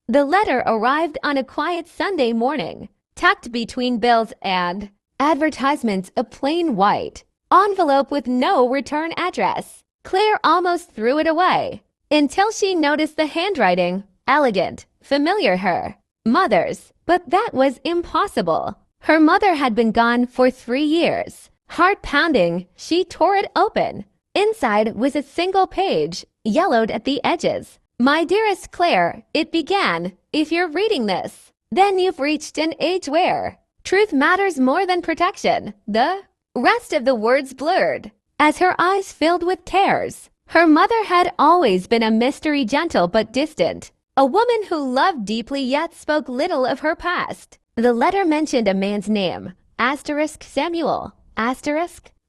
The letter arrived on a quiet Sunday morning, tucked between bills and advertisements, a plain white envelope with no return address. Claire almost threw it away until she noticed the handwriting, elegant, familiar, her mother's. But that was impossible. Her mother had been gone for 3 years. Heart pounding, she tore it open. Inside was a single page, yellowed at the edges. "My dearest Claire," it began, "if you're reading this, then you've reached an age where truth matters more than protection." The rest of the words blurred as her eyes filled with tears. Her mother had always been a mystery, gentle but distant, a woman who loved deeply yet spoke little of her past. The letter mentioned a man's name, Samuel,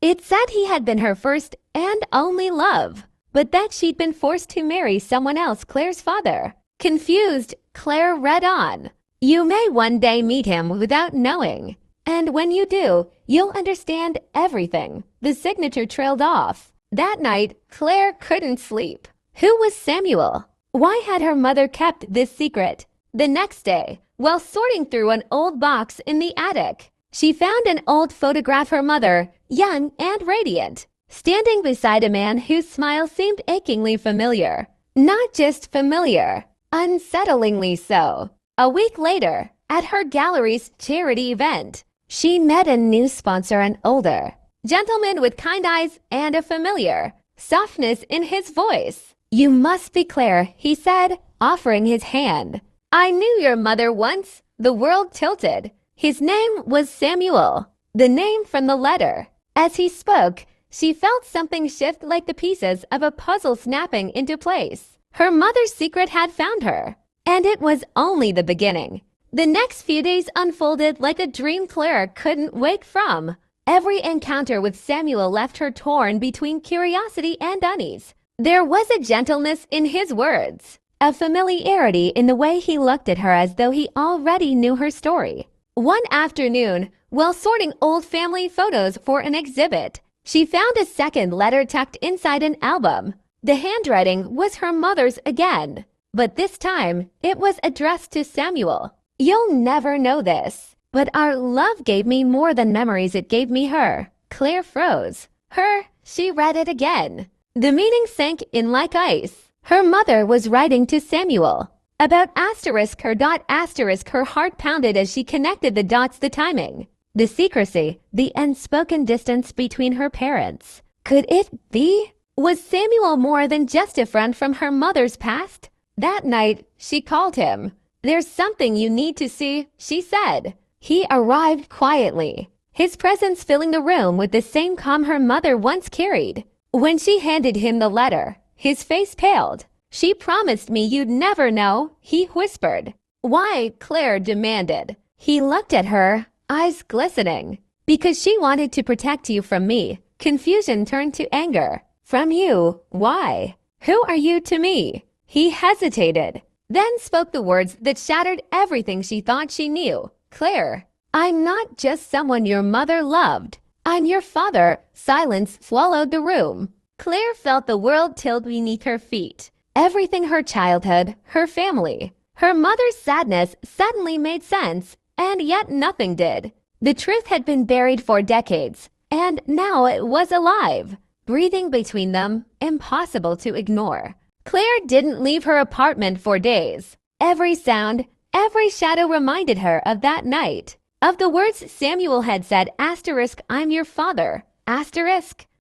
It said he had been her first and only love, but that she'd been forced to marry someone else, Claire's father. Confused, Claire read on. "You may one day meet him without knowing, and when you do, you'll understand everything." The signature trailed off. That night, Claire couldn't sleep. Who was Samuel? Why had her mother kept this secret? The next day, while sorting through an old box in the attic, she found an old photograph of her mother, young and radiant, standing beside a man whose smile seemed achingly familiar. Not just familiar, unsettlingly so. A week later, at her gallery's charity event, she met a new sponsor, an older gentleman with kind eyes and a familiar softness in his voice. "You must be Claire," he said, offering his hand. "I knew your mother once." The world tilted. His name was Samuel, the name from the letter. As he spoke, she felt something shift, like the pieces of a puzzle snapping into place. Her mother's secret had found her, and it was only the beginning. The next few days unfolded like a dream Claire couldn't wake from. Every encounter with Samuel left her torn between curiosity and unease. There was a gentleness in his words, a familiarity in the way he looked at her as though he already knew her story. One afternoon, while sorting old family photos for an exhibit, she found a second letter tucked inside an album. The handwriting was her mother's again, but this time it was addressed to Samuel. "You'll never know this, but our love gave me more than memories, it gave me her." Claire froze. Her, she read it again. The meaning sank in like ice. Her mother was writing to Samuel about her heart pounded as she connected the dots, the timing, the secrecy, the unspoken distance between her parents. Could it be? Was Samuel more than just a friend from her mother's past? That night, she called him. "There's something you need to see," she said. He arrived quietly, his presence filling the room with the same calm her mother once carried. When she handed him the letter, his face paled. "She promised me you'd never know," he whispered. "Why?" Claire demanded. He looked at her, eyes glistening. "Because she wanted to protect you from me." Confusion turned to anger. "From you? Why? Who are you to me?" He hesitated, then spoke the words that shattered everything she thought she knew. "Claire, I'm not just someone your mother loved. I'm your father." Silence swallowed the room. Claire felt the world tilt beneath her feet. Everything, her childhood, her family, her mother's sadness suddenly made sense, and yet nothing did. The truth had been buried for decades, and now it was alive, breathing between them, impossible to ignore. Claire didn't leave her apartment for days. Every sound, every shadow reminded her of that night, of the words Samuel had said, "I'm your father."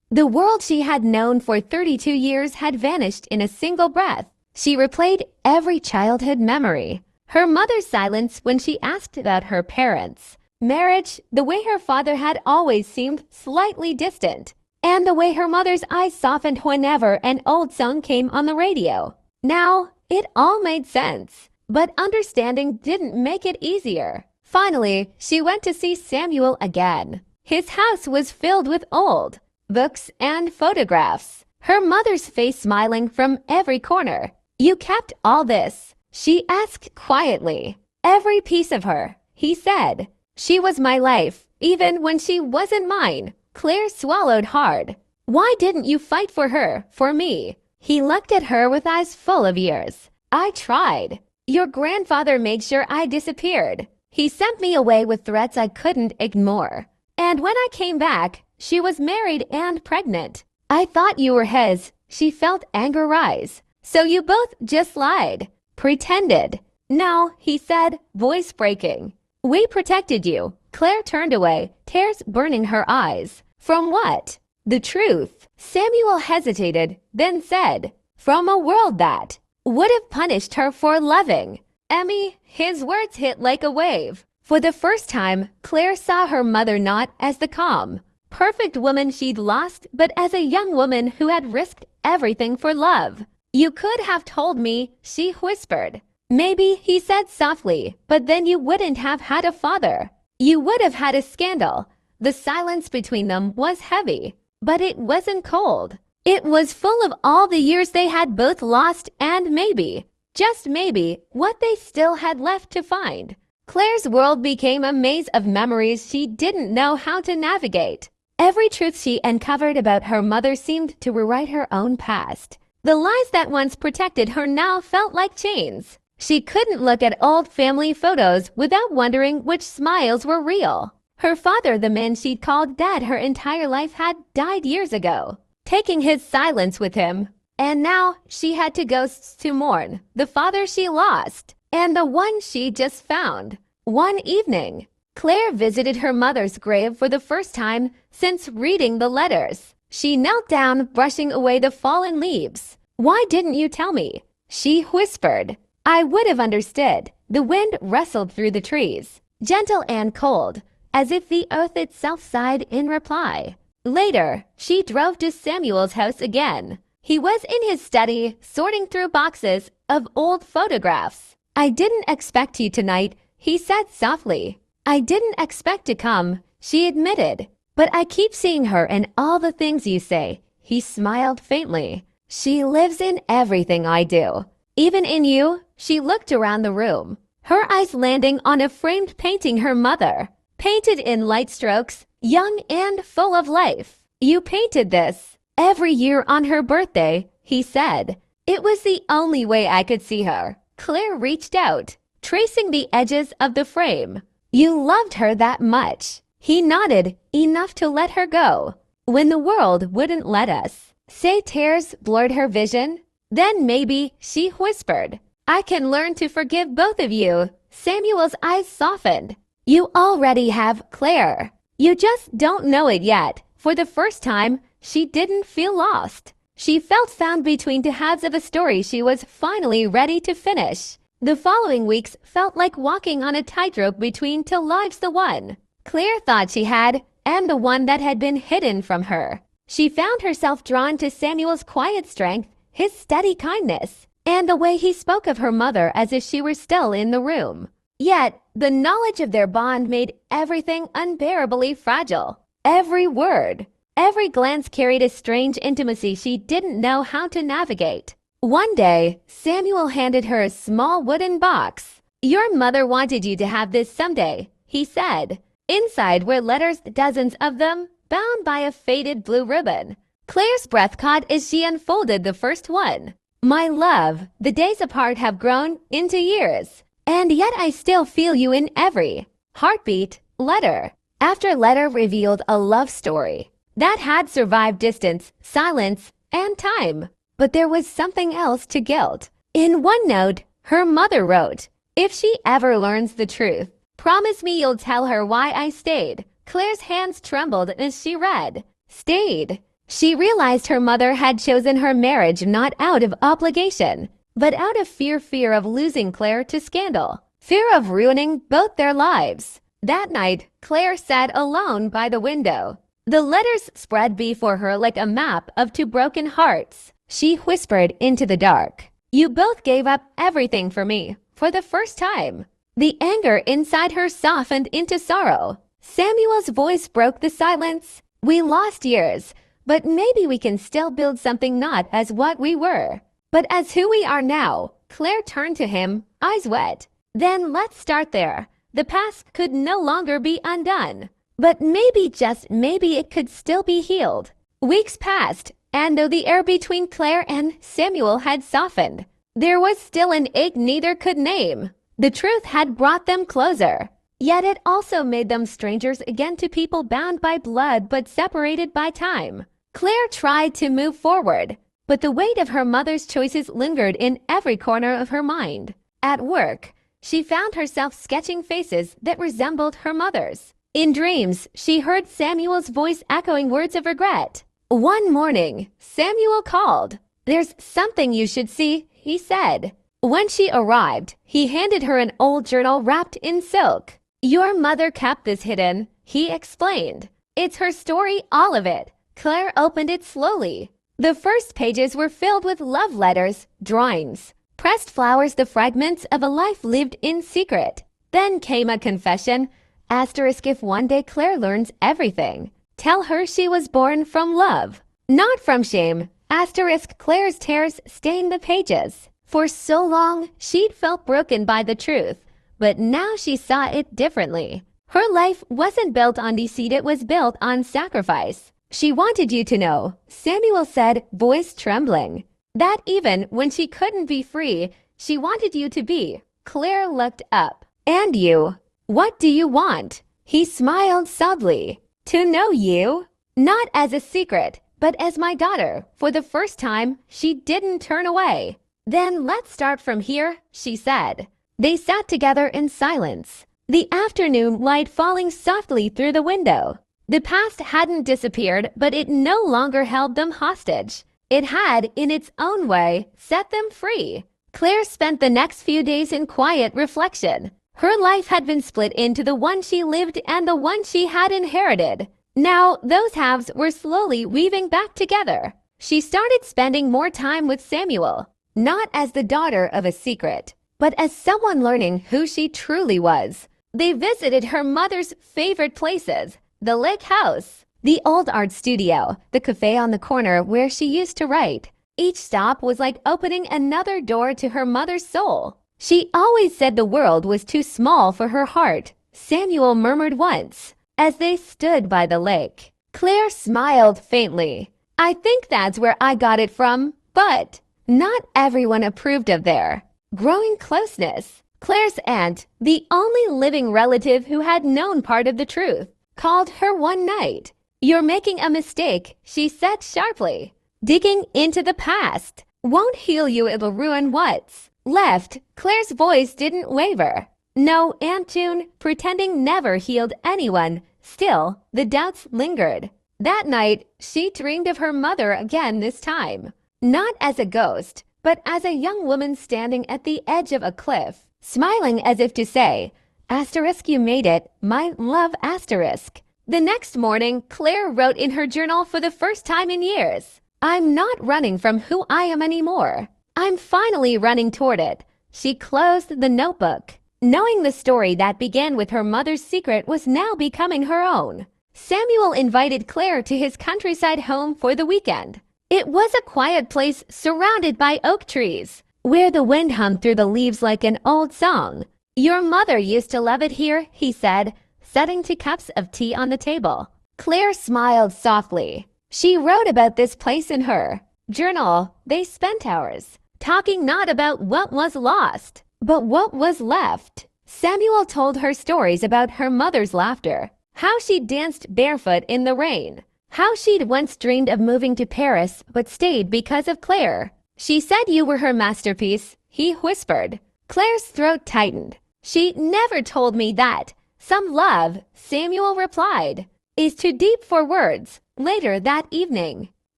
The world she had known for 32 years had vanished in a single breath. She replayed every childhood memory. Her mother's silence when she asked about her parents, marriage, the way her father had always seemed slightly distant, and the way her mother's eyes softened whenever an old song came on the radio. Now, it all made sense, but understanding didn't make it easier. Finally, she went to see Samuel again. His house was filled with old books and photographs, her mother's face smiling from every corner. "You kept all this?" she asked quietly. "Every piece of her," he said. "She was my life, even when she wasn't mine." Claire swallowed hard. "Why didn't you fight for her, for me?" He looked at her with eyes full of years. "I tried." Your grandfather made sure I disappeared. He sent me away with threats I couldn't ignore. And when I came back, she was married and pregnant. I thought you were his. She felt anger rise. So you both just lied. Pretended. No, he said, voice breaking. We protected you. Claire turned away, tears burning her eyes. From what? The truth. Samuel hesitated, then said, from a world that would have punished her for loving. Emmy, his words hit like a wave. For the first time, Claire saw her mother not as the calm, perfect woman she'd lost, but as a young woman who had risked everything for love. You could have told me, she whispered. Maybe, he said softly, but then you wouldn't have had a father. You would have had a scandal. The silence between them was heavy, but it wasn't cold. It was full of all the years they had both lost and maybe, just maybe, what they still had left to find. Claire's world became a maze of memories she didn't know how to navigate. Every truth she uncovered about her mother seemed to rewrite her own past. The lies that once protected her now felt like chains. She couldn't look at old family photos without wondering which smiles were real. Her father, the man she'd called dad her entire life, had died years ago, taking his silence with him. And now she had two ghosts to mourn, the father she lost and the one she just found. One evening, Claire visited her mother's grave for the first time since reading the letters. She knelt down, brushing away the fallen leaves. Why didn't you tell me? She whispered. I would have understood. The wind rustled through the trees, gentle and cold, as if the earth itself sighed in reply. Later, she drove to Samuel's house again. He was in his study, sorting through boxes of old photographs. I didn't expect you tonight, he said softly. I didn't expect to come, she admitted. But I keep seeing her in all the things you say. He smiled faintly. She lives in everything I do. Even in you. She looked around the room, her eyes landing on a framed painting her mother, painted in light strokes, young and full of life. You painted this every year on her birthday, he said. It was the only way I could see her. Claire reached out, tracing the edges of the frame. You loved her that much. He nodded, enough to let her go. When the world wouldn't let us. Say tears blurred her vision. Then maybe, she whispered, I can learn to forgive both of you. Samuel's eyes softened. You already have Claire. You just don't know it yet. For the first time, she didn't feel lost. She felt found between two halves of a story she was finally ready to finish. The following weeks felt like walking on a tightrope between two lives, the one Claire thought she had and the one that had been hidden from her. She found herself drawn to Samuel's quiet strength, his steady kindness, and the way he spoke of her mother as if she were still in the room. Yet, the knowledge of their bond made everything unbearably fragile. Every word, every glance carried a strange intimacy she didn't know how to navigate. One day, Samuel handed her a small wooden box. Your mother wanted you to have this someday, he said. Inside were letters, dozens of them, bound by a faded blue ribbon. Claire's breath caught as she unfolded the first one. My love, the days apart have grown into years, and yet I still feel you in every heartbeat. Letter after letter revealed a love story that had survived distance, silence, and time. But there was something else to guilt. In one note, her mother wrote, if she ever learns the truth, promise me you'll tell her why I stayed. Claire's hands trembled as she read, stayed. She realized her mother had chosen her marriage not out of obligation, but out of fear of losing Claire to scandal, fear of ruining both their lives. That night, Claire sat alone by the window. The letters spread before her like a map of two broken hearts. She whispered into the dark, you both gave up everything for me, for the first time. The anger inside her softened into sorrow. Samuel's voice broke the silence. We lost years, but maybe we can still build something not as what we were, but as who we are now. Claire turned to him, eyes wet. Then let's start there. The past could no longer be undone, but maybe, just maybe, it could still be healed. Weeks passed, and though the air between Claire and Samuel had softened, There was still an ache neither could name. The truth had brought them closer. Yet it also made them strangers again to people bound by blood but separated by time. Claire tried to move forward, but the weight of her mother's choices lingered in every corner of her mind. At work, she found herself sketching faces that resembled her mother's. In dreams, she heard Samuel's voice echoing words of regret. One morning, Samuel called. "There's something you should see," he said. When she arrived, he handed her an old journal wrapped in silk. "Your mother kept this hidden," he explained. "It's her story, all of it." Claire opened it slowly. The first pages were filled with love letters, drawings, pressed flowers, the fragments of a life lived in secret. Then came a confession. Asterisk, if one day Claire learns everything, tell her she was born from love, not from shame. Asterisk, Claire's tears stained the pages. For so long, she'd felt broken by the truth, but now she saw it differently. Her life wasn't built on deceit, it was built on sacrifice. "She wanted you to know," Samuel said, voice trembling, "that even when she couldn't be free, she wanted you to be." Claire looked up. "And you? What do you want?" He smiled sadly. "To know you. Not as a secret, but as my daughter." For the first time, she didn't turn away. "Then let's start from here," she said. They sat together in silence, the afternoon light falling softly through the window. The past hadn't disappeared, but it no longer held them hostage. It had, in its own way, set them free. Claire spent the next few days in quiet reflection. Her life had been split into the one she lived and the one she had inherited. Now, those halves were slowly weaving back together. She started spending more time with Samuel, not as the daughter of a secret, but as someone learning who she truly was. They visited her mother's favorite places, the lake house, the old art studio, the cafe on the corner where she used to write. Each stop was like opening another door to her mother's soul. "She always said the world was too small for her heart," Samuel murmured once, as they stood by the lake. Claire smiled faintly. "I think that's where I got it from, but..." Not everyone approved of their growing closeness. Claire's aunt, the only living relative who had known part of the truth, called her one night. "You're making a mistake," she said sharply. "Digging into the past won't heal you, it'll ruin what's left." Claire's voice didn't waver. "No, Aunt June," pretending never healed anyone. Still, the doubts lingered. That night, she dreamed of her mother again, this time. Not as a ghost, but as a young woman standing at the edge of a cliff, smiling as if to say, "Asterisk, you made it, my love, asterisk." The next morning, Claire wrote in her journal for the first time in years, "I'm not running from who I am anymore. I'm finally running toward it." She closed the notebook, knowing the story that began with her mother's secret was now becoming her own. Samuel invited Claire to his countryside home for the weekend. It was a quiet place surrounded by oak trees, where the wind hummed through the leaves like an old song. "Your mother used to love it here," he said, setting 2 cups of tea on the table. Claire smiled softly. She wrote about this place in her journal. They spent hours talking not about what was lost, but what was left. Samuel told her stories about her mother's laughter, how she danced barefoot in the rain, how she'd once dreamed of moving to Paris but stayed because of Claire. "She said you were her masterpiece," he whispered. Claire's throat tightened. "She never told me that. Some love," Samuel replied, "is too deep for words." Later that evening,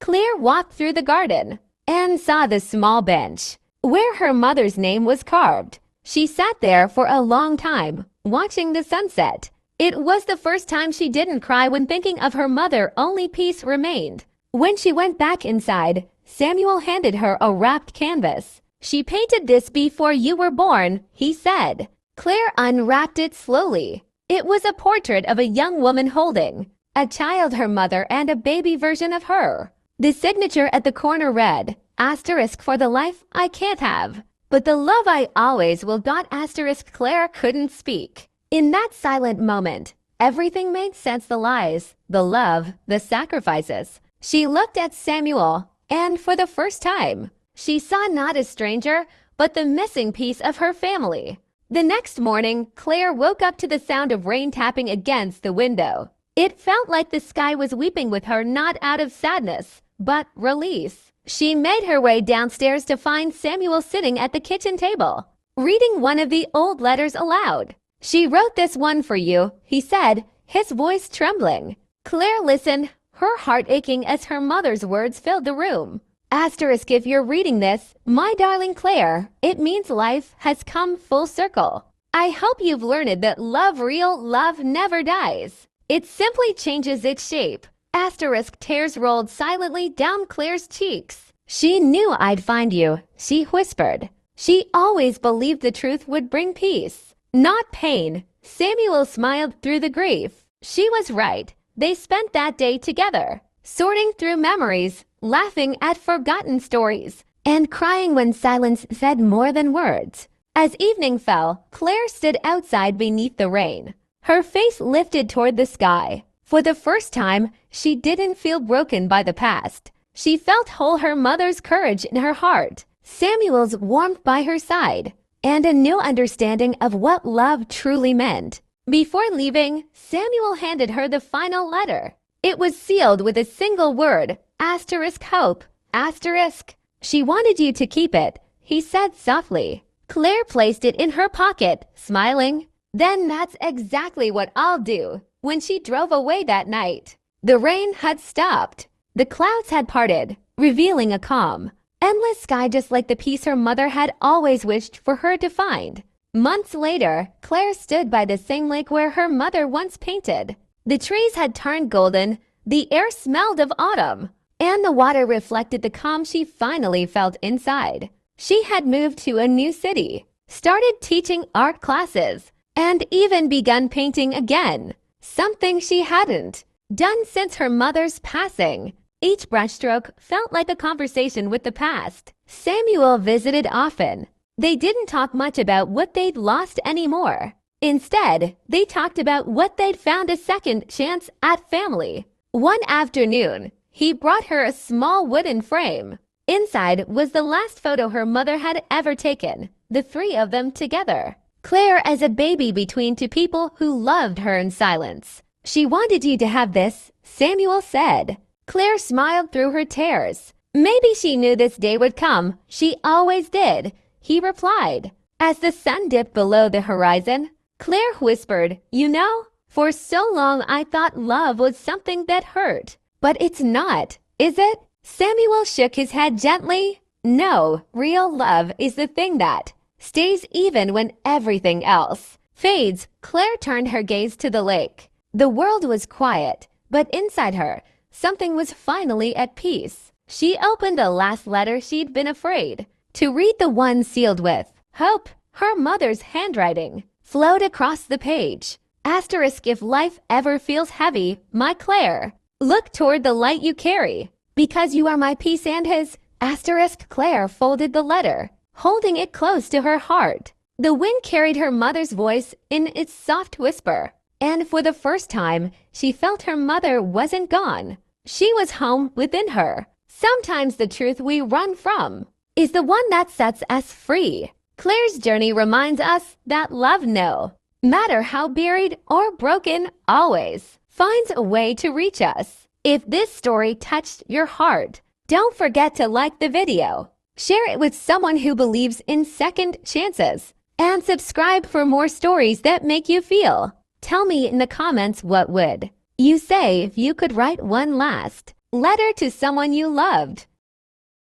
Claire walked through the garden and saw the small bench where her mother's name was carved. She sat there for a long time, watching the sunset. It was the first time she didn't cry when thinking of her mother. Only peace remained. When she went back inside, Samuel handed her a wrapped canvas. "She painted this before you were born," he said. Claire unwrapped it slowly. It was a portrait of a young woman holding a child, her mother, and a baby version of her. The signature at the corner read, "Asterisk, for the life I can't have, but the love I always will." Asterisk. Claire couldn't speak. In that silent moment, everything made sense: the lies, the love, the sacrifices. She looked at Samuel, and for the first time, she saw not a stranger, but the missing piece of her family. The next morning, Claire woke up to the sound of rain tapping against the window. It felt like the sky was weeping with her, not out of sadness, but release. She made her way downstairs to find Samuel sitting at the kitchen table, reading one of the old letters aloud. "She wrote this one for you," he said, his voice trembling. Claire listened, her heart aching as her mother's words filled the room. Asterisk, if you're reading this, my darling Claire, it means life has come full circle. I hope you've learned that real love never dies. It simply changes its shape. Asterisk, tears rolled silently down Claire's cheeks. She knew I'd find you, she whispered. She always believed the truth would bring peace, not pain. Samuel smiled through the grief. She was right. They spent that day together, sorting through memories, laughing at forgotten stories, and crying when silence said more than words. As evening fell, Claire stood outside beneath the rain, her face lifted toward the sky. For the first time, she didn't feel broken by the past. She felt whole, her mother's courage in her heart, Samuel's warmth by her side, and a new understanding of what love truly meant. Before leaving, Samuel handed her the final letter. It was sealed with a single word, asterisk hope, asterisk. "She wanted you to keep it," he said softly. Claire placed it in her pocket, smiling. "Then that's exactly what I'll do." When she drove away that night, the rain had stopped. The clouds had parted, revealing a calm, endless sky, just like the peace her mother had always wished for her to find. Months later, Claire stood by the same lake where her mother once painted. The trees had turned golden, the air smelled of autumn, and the water reflected the calm she finally felt inside. She had moved to a new city, started teaching art classes, and even begun painting again, something she hadn't done since her mother's passing. Each brushstroke felt like a conversation with the past. Samuel visited often. They didn't talk much about what they'd lost anymore. Instead, they talked about what they'd found, a second chance at family. One afternoon, he brought her a small wooden frame. Inside was the last photo her mother had ever taken, the three of them together. Claire as a baby between two people who loved her in silence. "She wanted you to have this," Samuel said. Claire smiled through her tears. "Maybe she knew this day would come. She always did," he replied. As the sun dipped below the horizon, Claire whispered, "You know, for so long I thought love was something that hurt. But it's not, is it?" Samuel shook his head gently. "No, real love is the thing that stays even when everything else fades." Claire turned her gaze to the lake. The world was quiet, but inside her, something was finally at peace. She opened the last letter she'd been afraid to read, the one sealed with hope. Her mother's handwriting flowed across the page. Asterisk, if life ever feels heavy, my Claire, look toward the light you carry, because you are my peace and his. Asterisk, Claire folded the letter, holding it close to her heart. The wind carried her mother's voice in its soft whisper, and for the first time, she felt her mother wasn't gone. She was home within her. Sometimes the truth we run from is the one that sets us free. Claire's journey reminds us that love, no matter how buried or broken, always finds a way to reach us. If this story touched your heart, don't forget to like the video, share it with someone who believes in second chances, and subscribe for more stories that make you feel. Tell me in the comments, what would you say if you could write one last letter to someone you loved?